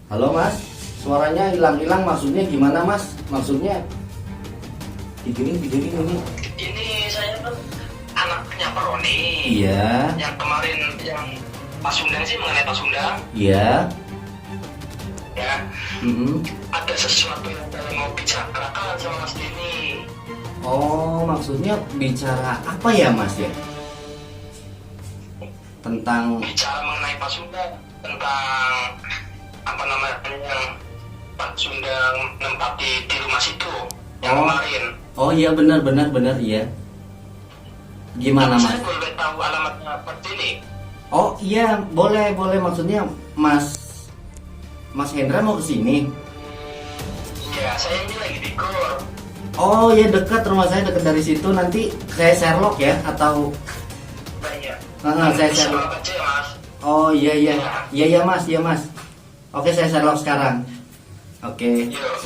Halo Mas, suaranya hilang-hilang, maksudnya gimana Mas? Maksudnya videoin ini. Ini saya tuh anaknya Pak Roni. Iya. Yang kemarin yang Pak Sundang sih, mengenai Pak Sundang. Iya. Ya, Mm-mm. ada sesuatu yang saya mau bicarakan sama Mas Denny. Oh, maksudnya bicara apa ya Mas ya? Tentang Bicara mengenai Pak Sundang, tentang apa namanya yang Pak Sundang menempati di rumah situ yang kemarin. Oh iya, benar iya. Gimana Mas? Saya boleh tahu alamatnya Pak Denny? Oh iya, boleh. Maksudnya Mas Hendra mau kesini? Ya, saya ini lagi di Gor. Oh iya, dekat rumah saya, dekat dari situ. Nanti saya Sherlock ya, atau Banyak. saya Sherlock. Selamat aja, Mas. Oh iya Mas. Oke, saya Sherlock sekarang. Oke. Yuk,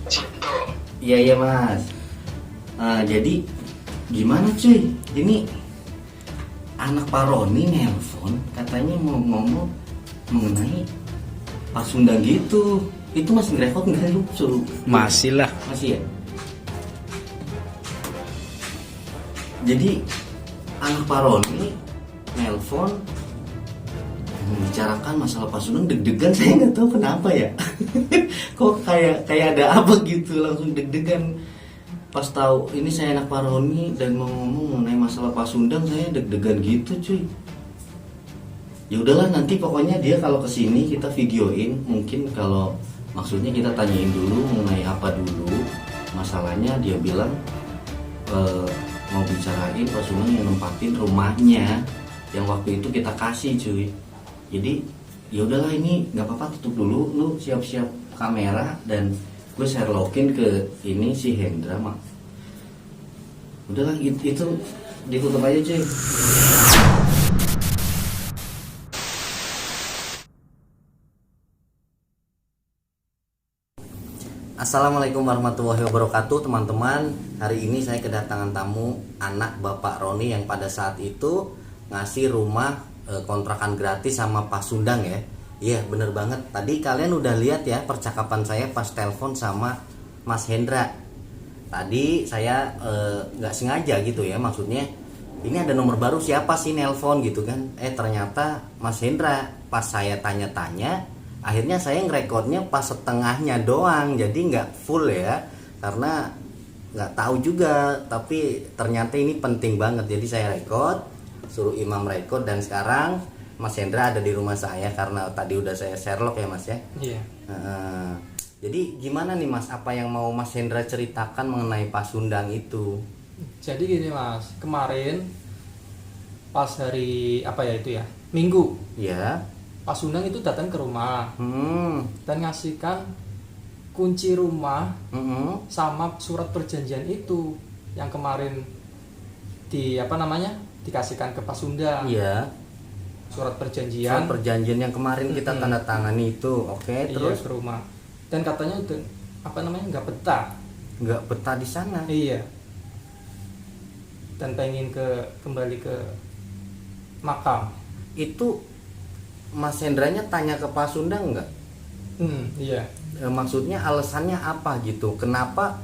situ. Iya Mas. Jadi gimana cuy? Ini anak Pak Roni nelpon, katanya mau ngomong mengenai Pak Sundang gitu. Itu masih ngerekod nggak lu? Masih lah. Masih ya. Jadi anak Pak Roni nelpon membicarakan masalah Pak Sundang, deg-degan. Saya nggak tahu kenapa ya. Kok kayak ada apa gitu, langsung deg-degan pas tahu ini saya anak Pak Roni dan mau ngomong mengenai masalah Pak Sundang. Saya deg-degan gitu cuy. Ya udahlah, nanti pokoknya dia kalau kesini kita videoin. Mungkin kalau maksudnya kita tanyain dulu mengenai apa dulu masalahnya. Dia bilang mau bicarain Pak Sundang yang nempatin rumahnya yang waktu itu kita kasih cuy. Jadi ya udahlah, ini nggak apa-apa, tutup dulu, lu siap-siap kamera dan gue Sherlockin ke ini si Hendra mak. Udahlah, itu ditutup aja cuy. Assalamualaikum warahmatullahi wabarakatuh teman-teman. Hari ini saya kedatangan tamu anak Bapak Roni yang pada saat itu ngasih rumah kontrakan gratis sama Pak Sundang ya. Iya bener banget. Tadi kalian udah lihat ya percakapan saya pas telepon sama Mas Hendra. Tadi saya nggak sengaja gitu ya, maksudnya ini ada nomor baru, siapa sih nelpon gitu kan. Ternyata Mas Hendra. Pas saya tanya-tanya, akhirnya saya ngerekodnya pas setengahnya doang, jadi nggak full ya, karena nggak tahu juga, tapi ternyata ini penting banget, jadi saya rekod, suruh Imam rekod, dan sekarang Mas Hendra ada di rumah saya karena tadi udah saya Sherlock ya Mas ya. Iya. Jadi gimana nih Mas, apa yang mau Mas Hendra ceritakan mengenai Pak Sundang itu? Jadi gini Mas, kemarin pas hari apa ya itu ya, Minggu, Ya. Pak Sundang itu datang ke rumah dan ngasihkan kunci rumah sama surat perjanjian itu yang kemarin dikasihkan ke Pak Sundang. Iya. Surat perjanjian. Surat perjanjian yang kemarin kita tanda tangani itu, oke. Iya, Terus ke rumah. Dan katanya udah nggak betah. nggak betah di sana. Iya. Dan pengen kembali ke makam. Itu Mas Hendranya tanya ke Pak Sundang nggak? Iya. Maksudnya alasannya apa gitu? Kenapa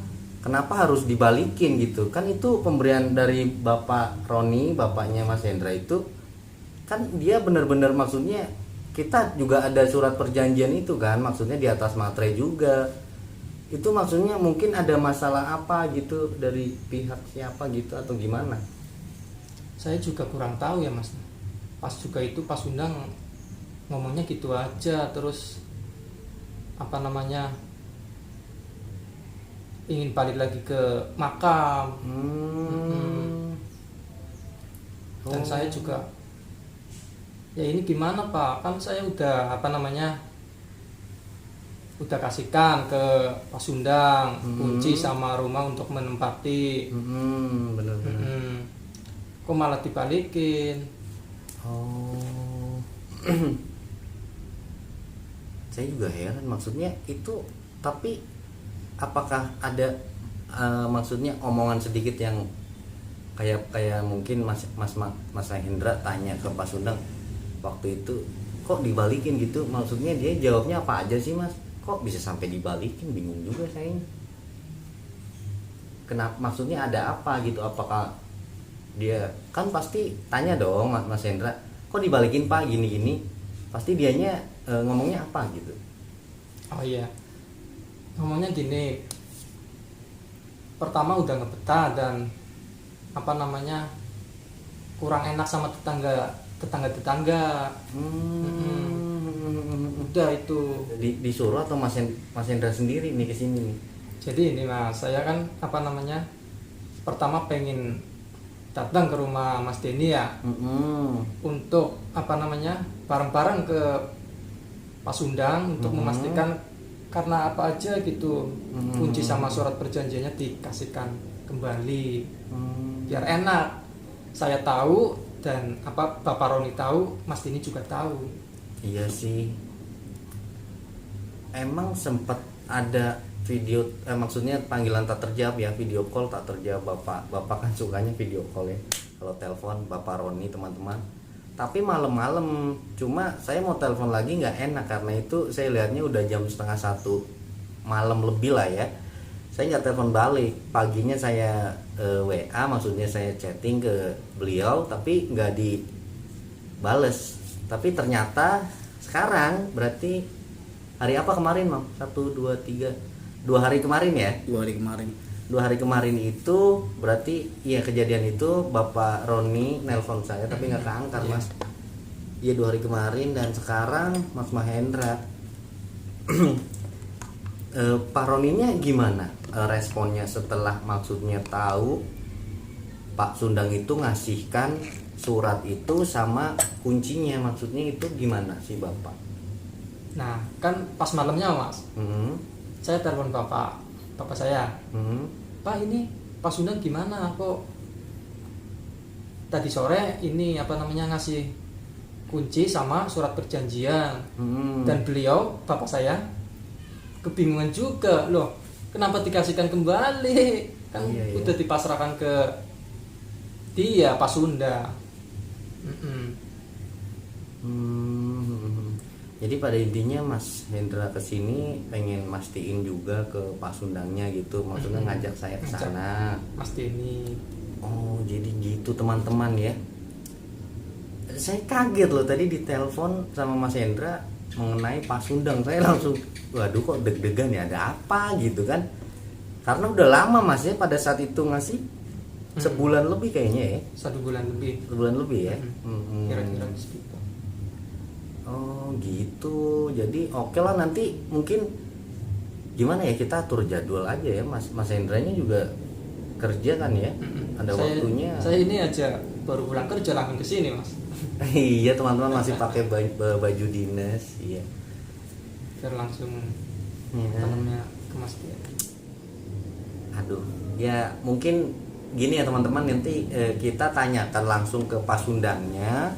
harus dibalikin gitu? Kan itu pemberian dari Bapak Roni, bapaknya Mas Hendra itu, kan dia benar-benar, maksudnya kita juga ada surat perjanjian itu kan, maksudnya di atas materai juga. Itu maksudnya mungkin ada masalah apa gitu dari pihak siapa gitu atau gimana? Saya juga kurang tahu ya Mas. Pas juga itu Pak Sundang ngomongnya gitu aja, terus ingin balik lagi ke makam. Dan saya juga ya ini gimana Pak, kan saya udah udah kasihkan ke Pak Sundang kunci sama rumah untuk menempati. Bener-bener. Kok malah dibalikin? Saya juga heran, maksudnya itu, tapi apakah ada maksudnya omongan sedikit yang kayak mungkin Mas Hendra tanya ke Pak Sundang waktu itu, kok dibalikin gitu, maksudnya dia jawabnya apa aja sih mas, kok bisa sampai dibalikin, bingung juga saya. Kenapa, maksudnya ada apa gitu, apakah dia kan pasti tanya dong mas Hendra, kok dibalikin pak gini pasti dianya ngomongnya apa gitu. Oh iya, ngomongnya gini, pertama udah ngebetah dan apa namanya kurang enak sama tetangga. Udah itu Disuruh atau mas Hendra sendiri nih kesini nih? jadi ini mas, saya kan apa namanya pertama pengen datang ke rumah Mas Denny ya, untuk apa namanya bareng-bareng ke Pasundang untuk memastikan karena apa aja gitu, kunci sama surat perjanjiannya dikasihkan kembali biar enak. Saya tahu dan apa Bapak Roni tahu, Mas Denny juga tahu. Iya sih, emang sempat ada video, maksudnya panggilan tak terjawab ya, video call tak terjawab. Bapak kan sukanya video call ya kalau telepon Bapak Roni teman-teman. Tapi malam-malam, cuma saya mau telepon lagi nggak enak karena itu saya lihatnya udah jam 12:30 malam lebih lah ya. Saya nggak telepon balik, paginya saya WA, maksudnya saya chatting ke beliau tapi nggak dibales. Tapi ternyata sekarang berarti hari apa kemarin Mam? 1, 2, 3, 2 hari kemarin ya? 2 hari kemarin. 2 hari kemarin itu berarti iya kejadian itu Bapak Roni nelpon saya tapi nggak keangkat mas. Iya 2 hari kemarin dan sekarang Mas Mahendra. Pak Roninya gimana responnya setelah maksudnya tahu Pak Sundang itu ngasihkan surat itu sama kuncinya, maksudnya itu gimana sih Bapak? Nah kan pas malamnya mas, saya telepon bapak saya, Pak ini Pak Sundang gimana kok tadi sore ini apa namanya ngasih kunci sama surat perjanjian. Dan beliau bapak saya kebingungan juga, loh kenapa dikasihkan kembali, kan iya. udah dipasrahkan ke dia Pak Sunda. Jadi pada intinya Mas Hendra kesini pengen mastiin juga ke Pak Sundangnya gitu, maksudnya ngajak saya ke sana. Mas Denny. Oh jadi gitu teman-teman ya. Saya kaget loh tadi ditelepon sama Mas Hendra mengenai Pak Sundang, saya langsung waduh kok deg-degan ya, ada apa gitu kan, karena udah lama Mas ya pada saat itu ngasih sebulan lebih kayaknya ya. 1 bulan lebih. Sebulan lebih ya. Kira-kira segitu. Oh gitu. Jadi oke lah, nanti mungkin gimana ya kita atur jadwal aja ya Mas Hendranya juga kerja kan ya. Ada waktunya. Saya ini aja baru pulang kerja langsung ke sini mas. Iya teman-teman masih pakai baju dinas. Iya. Biar langsung Ya. tanamnya ke Mas Denny. Aduh. Ya mungkin gini ya teman-teman, nanti kita tanyakan langsung ke Pak Sundangnya.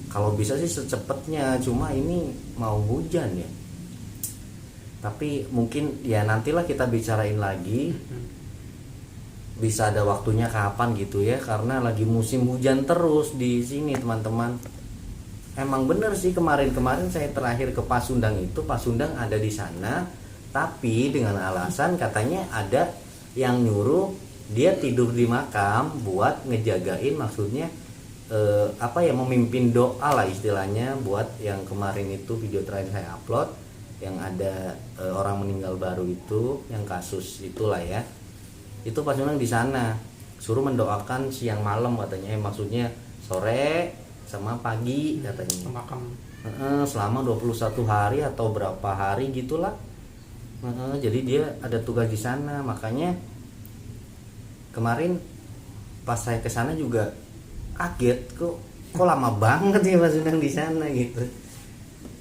Kalau bisa sih secepatnya, cuma ini mau hujan ya. Tapi mungkin ya nantilah kita bicarain lagi. Bisa ada waktunya kapan gitu ya, karena lagi musim hujan terus di sini teman-teman. Emang bener sih kemarin saya terakhir ke Pak Sundang itu, Pak Sundang ada di sana, tapi dengan alasan katanya ada yang nyuruh dia tidur di makam buat ngejagain, maksudnya memimpin doa lah istilahnya, buat yang kemarin itu video terakhir saya upload yang ada orang meninggal baru itu, yang kasus itulah ya. Itu Pak Sundang di sana suruh mendoakan siang malam katanya, maksudnya sore sama pagi katanya. Ke makam. Selama 21 hari atau berapa hari gitulah. Jadi dia ada tugas di sana, makanya kemarin pas saya ke sana juga kaget kok lama banget ya Mas Sundang di sana gitu.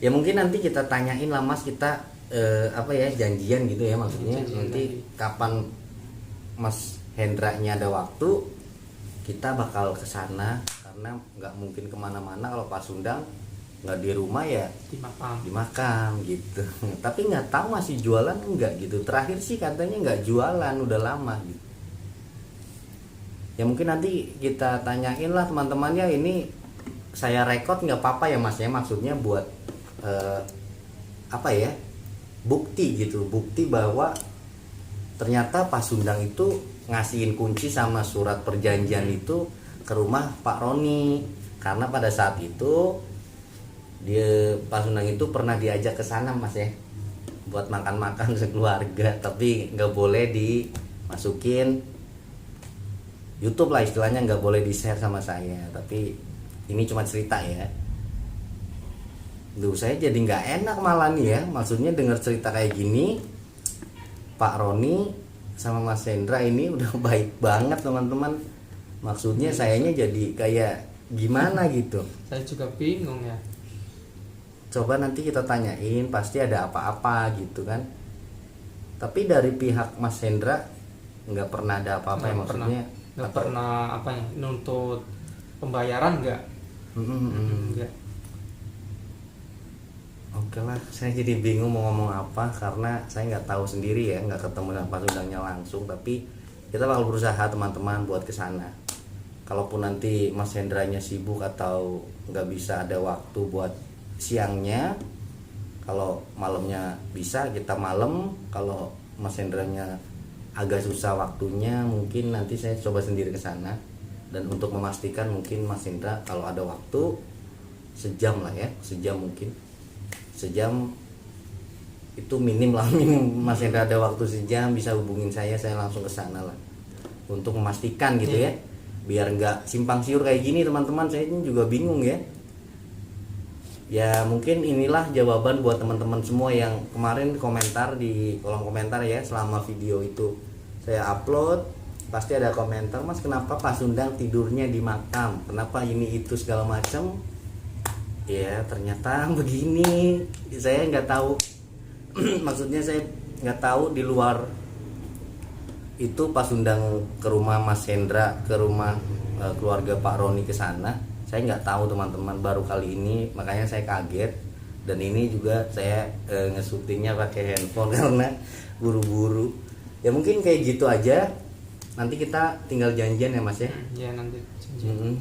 Ya mungkin nanti kita tanyain lah Mas, kita janjian gitu ya, maksudnya nanti kapan Mas Hendranya ada waktu kita bakal ke sana, karena nggak mungkin kemana-mana kalau Pak Sundang nggak di rumah ya di makam gitu. Tapi nggak tahu masih jualan enggak gitu. Terakhir sih katanya nggak jualan, udah lama gitu. Ya mungkin nanti kita tanyain lah teman-teman ya, ini saya rekod nggak apa-apa ya Mas ya, maksudnya buat apa ya, bukti gitu, bukti bahwa ternyata Pak Sundang itu ngasihin kunci sama surat perjanjian itu ke rumah Pak Roni, karena pada saat itu Pak Sundang itu pernah diajak ke sana Mas ya, buat makan-makan sekeluarga, tapi nggak boleh dimasukin YouTube lah istilahnya, nggak boleh di-share sama saya. Tapi ini cuma cerita ya. Duh, saya jadi nggak enak malah nih ya, maksudnya dengar cerita kayak gini. Pak Roni sama Mas Hendra ini udah baik banget teman-teman, maksudnya sayanya jadi kayak gimana gitu. Saya juga bingung ya. Coba nanti kita tanyain, pasti ada apa-apa gitu kan. Tapi dari pihak Mas Hendra nggak pernah ada apa-apa ya, maksudnya nggak pernah apa ya, nuntut pembayaran nggak. Nggak. Oke lah, saya jadi bingung mau ngomong apa karena saya nggak tahu sendiri ya, nggak ketemu dengan Pak Sundangnya langsung. Tapi kita bakal berusaha teman-teman buat kesana. Kalaupun nanti Mas Hendranya sibuk atau nggak bisa ada waktu buat siangnya, kalau malamnya bisa kita malam. Kalau Mas Hendranya agak susah waktunya, mungkin nanti saya coba sendiri kesana. Dan untuk memastikan mungkin Mas Hendra kalau ada waktu sejam lah ya, sejam mungkin. Sejam itu minim lah, minim Mas Hendra ada waktu sejam bisa hubungin saya langsung ke sana lah untuk memastikan gitu ya, biar nggak simpang siur kayak gini teman-teman. Saya ini juga bingung ya. Ya mungkin inilah jawaban buat teman-teman semua yang kemarin komentar di kolom komentar ya, selama video itu saya upload pasti ada komentar, Mas kenapa Pak Sundang tidurnya di makam, kenapa ini itu segala macam. Ya ternyata begini, saya nggak tahu maksudnya saya nggak tahu di luar itu Pak Sundang ke rumah Mas Hendra, ke rumah keluarga Pak Roni ke sana, saya nggak tahu teman-teman, baru kali ini makanya saya kaget. Dan ini juga saya ngesyutingnya pakai handphone karena buru-buru. Ya mungkin kayak gitu aja, nanti kita tinggal janjian ya Mas ya. Ya nanti janjian.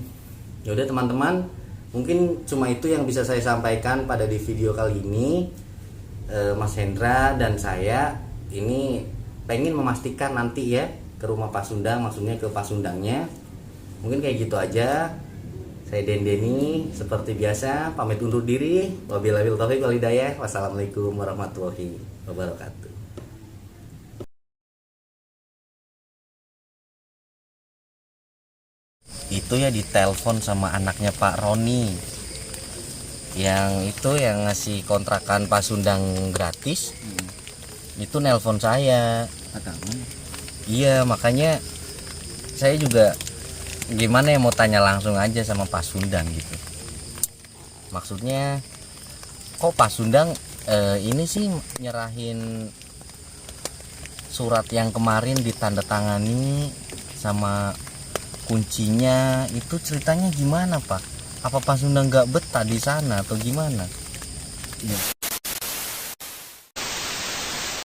Ya udah teman-teman, mungkin cuma itu yang bisa saya sampaikan pada di video kali ini. Mas Hendra dan saya ini pengen memastikan nanti ya ke rumah Pak Sundang, maksudnya ke Pak Sundangnya. Mungkin kayak gitu aja. Saya Dendeni seperti biasa pamit undur diri. Wabillahi taufiq wal hidayah. Wassalamualaikum warahmatullahi wabarakatuh. Itu ya ditelepon sama anaknya Pak Roni, yang itu yang ngasih kontrakan Pak Sundang gratis. Itu nelpon saya. Iya makanya saya juga gimana ya, mau tanya langsung aja sama Pak Sundang gitu. Maksudnya kok Pak Sundang ini sih nyerahin surat yang kemarin ditandatangani sama kuncinya, itu ceritanya gimana Pak? Apa Pak Sundang nggak betah di sana atau gimana? Ya.